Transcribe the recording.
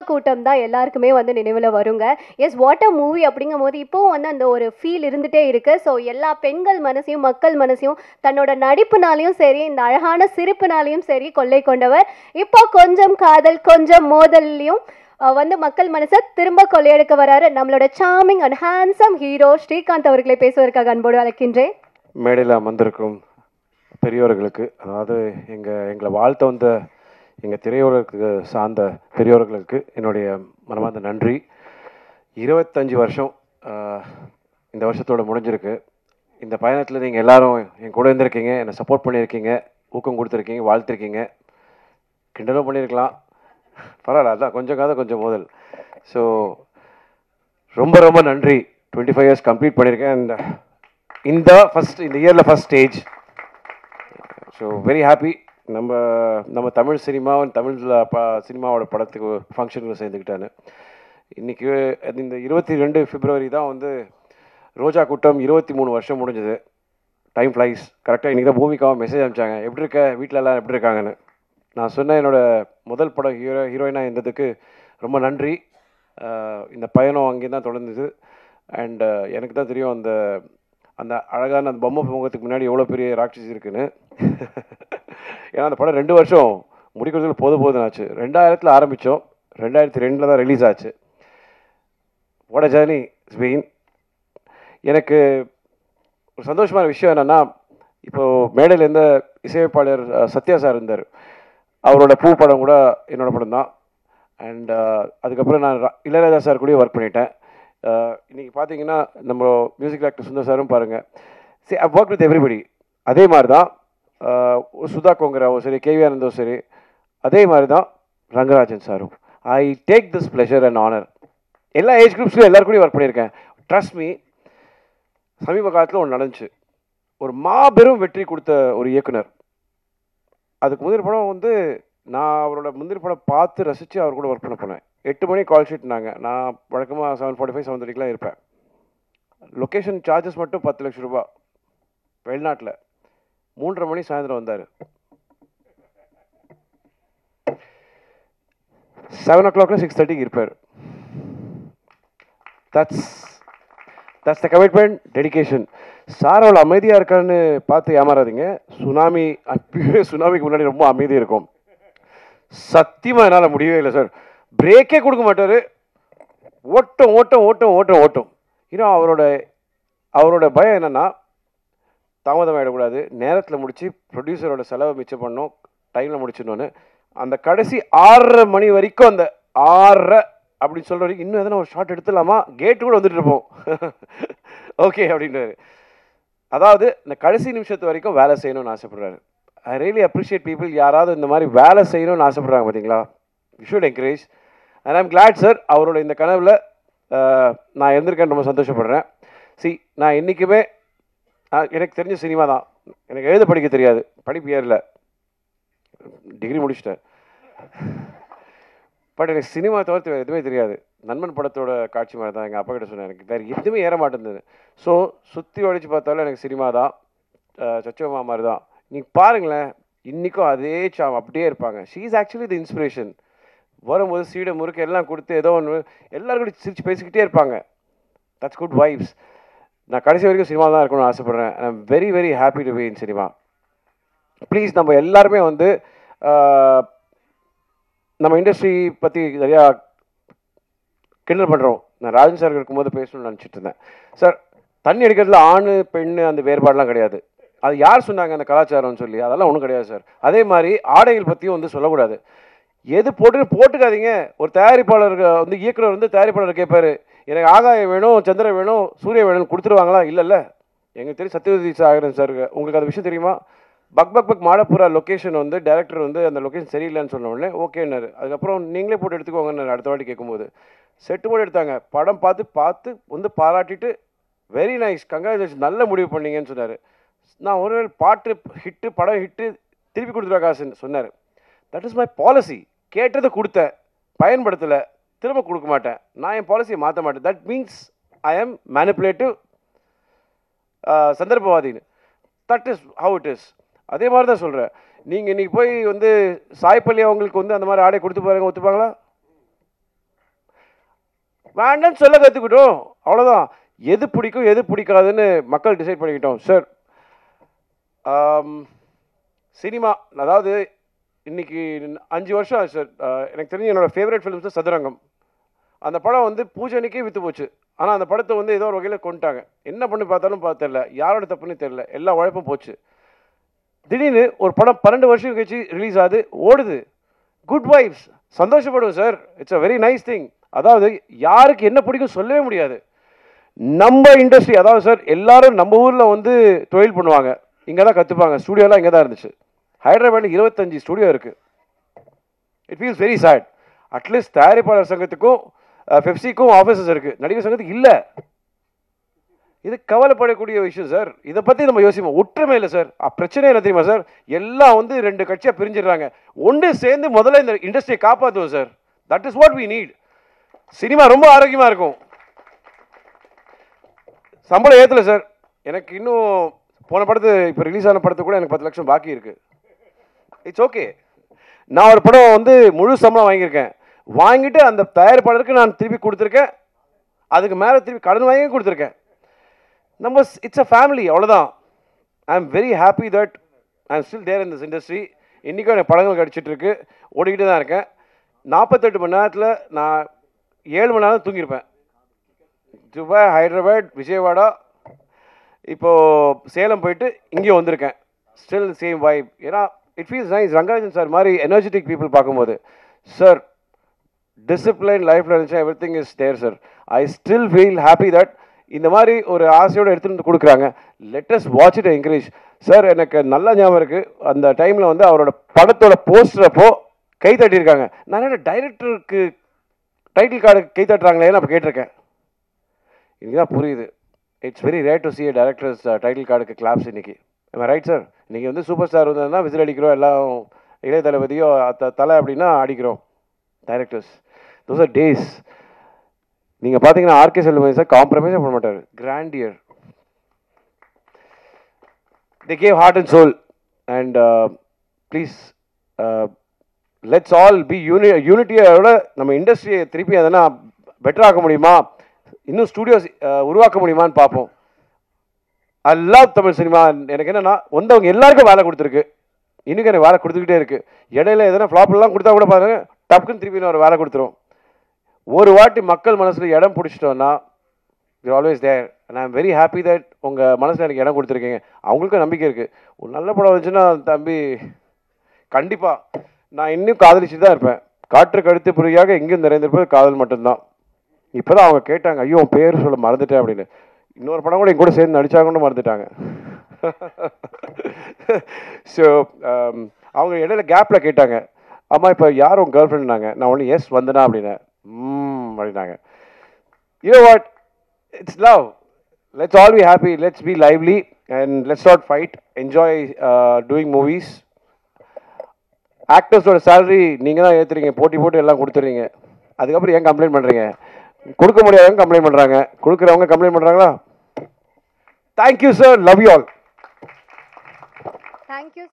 கூட்டம் தான் எல்லாருக்குமே வந்து நினைவில் வருங்க. எஸ், வாட் அ மூவி அப்படிங்கும்போது இப்போவும் வந்து அந்த ஒரு ஃபீல் இருந்துகிட்டே இருக்குது. ஸோ எல்லா பெண்கள் மனசையும் மக்கள் மனசையும் தன்னோட நடிப்புனாலையும் சரி, இந்த அழகான சிரிப்புனாலையும் சரி கொள்ளை கொண்டவர். இப்போ கொஞ்சம் காதல் கொஞ்சம் மோதல்லையும் வந்து மக்கள் மனசை திரும்ப கொள்ளையெடுக்க வராரு நம்மளோட charming and handsome hero Srikanth அவர்களை பேசுவதற்காக அன்போடு அழைக்கின்றேன். மேடையில் அமர்ந்திருக்கும் பெரியோர்களுக்கு, அதாவது எங்களை வாழ்த்த வந்த எங்கள் திரையுலகுக்கு சார்ந்த பெரியோர்களுக்கு என்னுடைய மனமார்ந்த நன்றி. 25 வருஷம் இந்த வருஷத்தோட முடிஞ்சிருக்கு. இந்த பயணத்தில் நீங்கள் எல்லாரும் என் கூட இருந்திருக்கீங்க, என்னை சப்போர்ட் பண்ணியிருக்கீங்க, ஊக்கம் கொடுத்துருக்கீங்க, வாழ்த்திருக்கீங்க, கிண்டலும் பண்ணியிருக்கலாம், பரவாயில்ல, அதான் கொஞ்சம் காத கொஞ்சம் மோதல். ஸோ ரொம்ப ரொம்ப நன்றி. 25 இயர்ஸ் கம்ப்ளீட் பண்ணியிருக்கேன். அண்ட் இந்த இயரில் first stage. So very happy. நம்ம தமிழ் சினிமாவும் சினிமாவோட படத்துக்கு ஃபங்க்ஷனில் சேர்ந்துக்கிட்டான்னு. இன்றைக்கி இந்த 22 பிப்ரவரி தான் வந்து ரோஜா கூட்டம் 23 வருஷம் முடிஞ்சது. Time flies. கரெக்டாக இன்றைக்கி தான் பூமிக்காவும் மெசேஜ் அனுப்பிச்சாங்க, எப்படி இருக்க, வீட்டில் எல்லாம் எப்படி இருக்காங்கன்னு. நான் சொன்னேன், என்னோடய முதல் படம் ஹீரோயினாக இருந்ததுக்கு ரொம்ப நன்றி. இந்த பயணம் அங்கே தான் தொடர்ந்தது. அண்ட் எனக்கு தான் தெரியும் அந்த அழகான அந்த பொம்மை முகத்துக்கு முன்னாடி எவ்வளோ பெரிய ராட்சசி இருக்குன்னு. ஏன்னா அந்த படம் 2 வருஷம் முடிக்கிறதுக்கு போதும் ஆச்சு. 2000 ஆரம்பித்தோம், 2002 தான் ரிலீஸ் ஆச்சு. What a journey it's been. எனக்கு ஒரு சந்தோஷமான விஷயம் என்னென்னா, இப்போது மேடையில் இருந்த இசையமைப்பாளர் சத்யா சார் இருந்தார். அவரோட பூ படம் கூட என்னோடய படம் தான். அண்ட் அதுக்கப்புறம் நான் இளையராஜா சார் கூடயும் ஒர்க் பண்ணிட்டேன். இன்றைக்கி பார்த்தீங்கன்னா நம்ம மியூசிக் டைரக்டர் சுந்தர் சாரும் பாருங்கள். சரி, ஐ ஒர்க் வித் எவ்ரிபடி. அதே மாதிரி தான் சுதா கோங்கராவும் சரி, கேவி ஆனந்தும் சரி, அதே மாதிரி தான் ரங்கராஜன் சாரும். I take this pleasure and honour. எல்லா ஏஜ் குரூப்ஸ்லையும் எல்லாருக்கூடையும் ஒர்க் பண்ணியிருக்கேன். ட்ரஸ்ட் மீ, சமீப காலத்தில் ஒன்று நடந்துச்சு. ஒரு மாபெரும் வெற்றி கொடுத்த ஒரு இயக்குனர். அதுக்கு முந்தின படம் வந்து நான் அவரோட முந்தின படம் பார்த்து ரசித்து அவர் கூட ஒர்க் பண்ண போனேன். 8 மணி கால் ஷீட்னாங்க. நான் வழக்கமாக 7:45 7:30 இருப்பேன். லொக்கேஷன் சார்ஜஸ் மட்டும் 10 லட்சம் ரூபா. வெளிநாட்டில் 3:30 மணி சாயந்தரம் வந்தார். 7 o'clock 6:30 இருப்பார். That's the commitment, dedication. Sir அவ்வளோ அமைதியாக இருக்கான்னு பார்த்து ஏமாறாதீங்க. சுனாமிக்கு முன்னாடி ரொம்ப அமைதியாக இருக்கும். சத்தியமாக என்னால் முடியவே இல்லை சார். பிரேக்கே கொடுக்க மாட்டார். ஓட்டம் ஓட்டம் ஓட்டம் ஓட்டம் ஓட்டம். இன்னும் அவரோட பயம் என்னென்னா, தாமதம் ஆகிடக்கூடாது, நேரத்தில் முடித்து ப்ரொடியூசரோட செலவை மிச்சம் பண்ணணும், டைமில் முடிச்சிடணுன்னு. அந்த கடைசி 6:30 மணி வரைக்கும், அந்த 6:30 அப்படின்னு சொல்கிற வரைக்கும் இன்னும் எதனா ஒரு ஷார்ட் எடுத்துடலாமா, கேட்டு கூட வந்துட்டு இருப்போம். ஓகே அப்படின்றாரு. அதாவது இந்த கடைசி நிமிஷத்து வரைக்கும் வேலை செய்யணும்னு ஆசைப்படுறாரு. I really appreciate people. யாராவது இந்த மாதிரி வேலை செய்யணும்னு ஆசைப்படுறாங்க பார்த்தீங்களா? You should encourage. And I'm glad sir, அவரோட இந்த கனவில் நான் இருந்திருக்கேன்னு ரொம்ப சந்தோஷப்படுறேன். நான் என்றைக்குமே எனக்கு தெரிஞ்ச சினிமா தான். எனக்கு எழுத படிக்க தெரியாது, படிப்பு ஏறல, டிகிரி முடிச்சிட்டேன். பட் எனக்கு சினிமா தவிர்த்து வேறு எதுவுமே தெரியாது. நண்பன் படத்தோட காட்சி மாதிரி தான். எங்கள் அப்பா கிட்ட சொன்னேன், எனக்கு வேறு எதுவுமே ஏற மாட்டேங்குது. ஸோ சுற்றி ஒழிச்சு பார்த்தாலும் எனக்கு சினிமா தான். சச்சோமா மாதிரி தான். நீங்கள் பாருங்களேன், இன்றைக்கும் அதே அப்படியே இருப்பாங்க. She is actually the inspiration. வரும்போது சீடை முறுக்கு எல்லாம் கொடுத்து ஏதோ ஒன்று எல்லாரும் கூட சிரிச்சு பேசிக்கிட்டே இருப்பாங்க. That's good vibes. நான் கடைசி வரைக்கும் சினிமா தான் இருக்கணும்னு ஆசைப்பட்றேன். I am very very happy to be in cinema. Please, நம்ம எல்லாருமே வந்து நம்ம இண்டஸ்ட்ரி பற்றி நிறையா கிண்டல் பண்ணுறோம். நான் ராஜன் சார் இருக்கும்போது பேசணும்னு நினச்சிட்டு இருந்தேன். சார், தண்ணி அடிக்கிறதுல ஆண் பெண் அந்த வேறுபாடெலாம் கிடையாது. அது யார் சொன்னாங்க அந்த கலாச்சாரம்னு சொல்லி? அதெல்லாம் ஒன்றும் கிடையாது சார். அதே மாதிரி ஆடைகள் பற்றியும் வந்து சொல்லக்கூடாது. எது போட்டுக்காதீங்க. ஒரு தயாரிப்பாளர் வந்து இயக்குனர் வந்து தயாரிப்பாளர் கேட்பார், எனக்கு ஆகாயம் வேணும், சந்திரன் வேணும், சூரியன் வேணும்னு கொடுத்துருவாங்களா? இல்லைல்ல. எங்களுக்கு தெரியும் சத்யவதி சாகரன் சார், உங்களுக்கு அந்த விஷயம் தெரியுமா? பக் மாடப்புறா லொக்கேஷன் வந்து டைரக்டர் வந்து அந்த லொக்கேஷன் சரியில்லைன்னு சொன்ன உடனே ஓகேன்னாரு. அதுக்கப்புறம் நீங்களே போட்டு எடுத்துக்கோங்கன்னு அடுத்த வாட்டி கேட்கும்போது செட்டு போட்டு எடுத்தாங்க. படம் பார்த்து வந்து பாராட்டிட்டு வெரி நைஸ், கங்க்ராச்சுலேஷன், நல்ல முடிவு பண்ணீங்கன்னு சொன்னார். நான் ஒரு பாட்டு ஹிட்டு, படம் ஹிட்டு, திருப்பி கொடுத்துருவா காசுன்னு சொன்னார். That is my policy. கேட்டதை கொடுத்தேன், பயன்படுத்தலை, திரும்ப கொடுக்க மாட்டேன். நான் என் பாலிசியை மாற்ற மாட்டேன். That means I am manipulative, சந்தர்ப்பவாதின்னு. That is how it is. அதே மாதிரி தான் சொல்கிறேன். நீங்கள் இன்றைக்கி போய் வந்து சாய்பள்ளி அவங்களுக்கு வந்து அந்த மாதிரி ஆடை கொடுத்து பாருங்க, ஒத்துப்பாங்களா? வேண்டாம்னு சொல்ல கற்றுக்கிட்டோம், அவ்வளோதான். எது பிடிக்கும் எது பிடிக்காதுன்னு மக்கள் டிசைட் பண்ணிக்கிட்டோம் சார். சினிமா அதாவது இன்னைக்கு 5 வருஷம் ஆச்சு சார். எனக்கு தெரிஞ்சு என்னோடய ஃபேவரட் ஃபிலிம்ஸ் சதுரங்கம். அந்த படம் வந்து பூஜை அன்னைக்கே விற்று போச்சு. ஆனால் அந்த படத்தை வந்து ஏதோ ஒரு வகையில் கொண்டுட்டாங்க. என்ன பண்ணி பார்த்தாலும் தெரியல, யாரோட தப்புன்னு தெரியல, எல்லா உழைப்பும் போச்சு. திடீர்னு ஒரு படம் 12 வருஷம் கழிச்சு ரிலீஸ் ஆகுது, ஓடுது. குட் வைப்ஸ், சந்தோஷப்படுவோம் sir. It's a very nice thing. அதாவது யாருக்கு என்ன பிடிக்கும் சொல்லவே முடியாது. நம்ம இண்டஸ்ட்ரி அதாவது சார் எல்லாரும் நம்ம ஊரில் வந்து தொழில் பண்ணுவாங்க, இங்கே தான் கற்றுப்பாங்க. ஸ்டூடியோலாம் இங்கே தான் இருந்துச்சு. ஹைதராபாத்தில் 25 ஸ்டூடியோ இருக்குது. It feels very sad. At least தயாரிப்பாளர் சங்கத்துக்கும் பெப்சிக்கும் ஆஃபீஸஸ் இருக்குது, நடிகர் சங்கத்துக்கு இல்லை. இது கவலைப்படக்கூடிய விஷயம் சார். இதை பற்றி நம்ம யோசிப்போம். ஒற்றுமை இல்லை சார். பிரச்சனை என்ன தெரியுமா சார்? எல்லாம் வந்து 2 கட்சியாக பிரிஞ்சிடுறாங்க. ஒன்று சேர்ந்து முதல்ல இந்த இண்டஸ்ட்ரியை காப்பாற்றுவோம் sir. That is what we need. Cinema ரொம்ப ஆரோக்கியமாக இருக்கும். சம்பளம் ஏற்றலை சார். எனக்கு இன்னும் போன படத்து இப்போ ரிலீஸ் ஆன படத்துக்கு கூட எனக்கு 10 லட்சம் பாக்கி இருக்குது. It's okay. நான் ஒரு படம் வந்து முழு சம்பளம் வாங்கியிருக்கேன். வாங்கிட்டு அந்த தயாரிப்பாளருக்கு நான் திருப்பி கொடுத்துருக்கேன். அதுக்கு மேலே திருப்பி கடன் வாங்கி கொடுத்துருக்கேன். நம்ம இட்ஸ் அ ஃபேமிலி, அவ்வளோதான். I am very happy that I am still there in this industry. இன்றைக்கும் எனக்கு படங்கள் கிடச்சிட்ருக்கு, ஓடிக்கிட்டு தான் இருக்கேன். 48 மணி நேரத்தில் நான் 7 மணி நேரம் தூங்கியிருப்பேன். துபாய், ஹைதராபாத், விஜயவாடா, இப்போது சேலம் போயிட்டு இங்கேயும் வந்திருக்கேன். Still same vibe. ஏன்னா it feels nice. Rangarajan sir மாதிரி எனர்ஜெட்டிக் பீப்புள் பார்க்கும்போது சார் டிசிப்ளின் லைஃப்பில் இருந்துச்சு, everything is there sir. I still feel happy that இந்த மாதிரி ஒரு ஆசையோடு எடுத்துகிட்டு வந்து கொடுக்குறாங்க. Let's watch it encourage sir. எனக்கு நல்ல ஞாபகம் இருக்குது, அந்த டைமில் வந்து அவரோட படத்தோட போஸ்டரப்போ கை தட்டியிருக்காங்க. நான் என்ன டைரக்டருக்கு டைட்டில் கார்டு கை தட்டுறாங்களேன்னு அப்போ கேட்டிருக்கேன். இதுதான் புரியுது. It's very rare to C a director's title கார்டுக்கு கிளாப்ஸ் இன்னைக்கு. Right sir? இன்றைக்கி வந்து சூப்பர் ஸ்டார் வந்ததுன்னா விசில் அடிக்கிறோம், எல்லாம் இளைய தளபதியோ தலை அப்படின்னா அடிக்கிறோம். Directors those are days. நீங்கள் பார்த்தீங்கன்னா ஆர்கே செல்வமணி சார் காம்ப்ரமைஸே பண்ண மாட்டார். Grandeur. they gave heart and soul and please let's all be யூனிட்டியோட நம்ம இண்டஸ்ட்ரியை திருப்பி எதனா பெட்டர் ஆக்க முடியுமா, இன்னும் ஸ்டூடியோஸ் உருவாக்க முடியுமான்னு பார்ப்போம். I love Tamil cinema. எனக்கு என்னென்னா வந்தவங்க எல்லாருக்கும் வேலை கொடுத்துருக்கு, இன்னும் எனக்கு வேலை கொடுத்துக்கிட்டே இருக்குது. இடையில எதனா ஃப்ளாப்லாம் கொடுத்தா கூட பாருங்க, டப்புக்குன்னு திருப்பி ஒரு வேலை கொடுத்துரும். ஒரு வாட்டி மக்கள் மனசில் இடம் பிடிச்சிட்டோன்னா you're always there. And I am very happy that உங்கள் மனசில் எனக்கு இடம் கொடுத்துருக்கீங்க. அவங்களுக்கும் நம்பிக்கை இருக்குது. ஒரு நல்ல படம் வந்துச்சுன்னா தம்பி கண்டிப்பாக நான் இன்னும் காதலிச்சு தான் இருப்பேன். காற்று கழுத்து புரியாக எங்கேயும் நிறைந்திருப்பது காதல் மட்டும்தான். இப்போ தான் அவங்க கேட்டாங்க, ஐயோ உன் பேர் சொல்ல மறந்துட்டேன் அப்படின்னு. இன்னொரு படம் கூட எங்க கூட சேர்ந்து நடிச்சாங்கன்னு மறந்துட்டாங்க. ஸோ அவங்க இடையில கேப்பில் கேட்டாங்க, அம்மா இப்போ யார் உங்கள் கேர்ள் ஃப்ரெண்ட்னாங்க. நான் ஒன்று எஸ் வந்தனா அப்படின்னேன். அப்படின்னாங்க. You know what, it's love. Let's all be happy, let's be lively and let's not fight. Enjoy doing movies. ஆக்டர்ஸோட சேலரி நீங்கள் தான் ஏற்றுறீங்க, போட்டி போட்டு எல்லாம் கொடுத்துட்றீங்க. அதுக்கப்புறம் ஏன் கம்ப்ளைண்ட் பண்ணுறீங்க? கொடுக்க முடியாதவங்க கம்ப்ளைண்ட் பண்ணுறாங்க, கொடுக்குறவங்க கம்ப்ளைண்ட் பண்ணுறாங்களா? Thank you sir, love you all. Thank you.